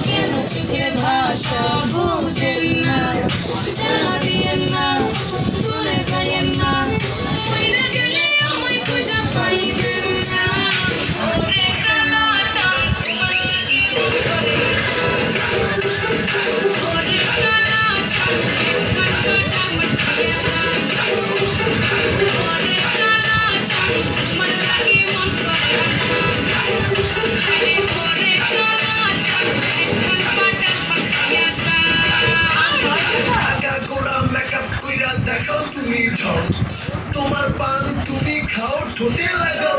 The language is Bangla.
কেন চোখের ভাষা বুঝেন না, জানা দিয়েন না, দূরে যাইয়েন না, কইরা গেলে আমায় খুঁজে পাইবেন না। ওরে কালা চাঁদ ওরে কালা চাঁদ কাটা মটিয়া যায়, ওরে কালা চাঁদ তোমার লাগি মন করে আরে ওরে কালা চাঁদ এখন কাটা মটিয়া যায়। আগাগোড়া মেকআপ কইরা দেখাও তুমি ঢং, তোমার পান তুমি খাও ঠোঁটে লাগাও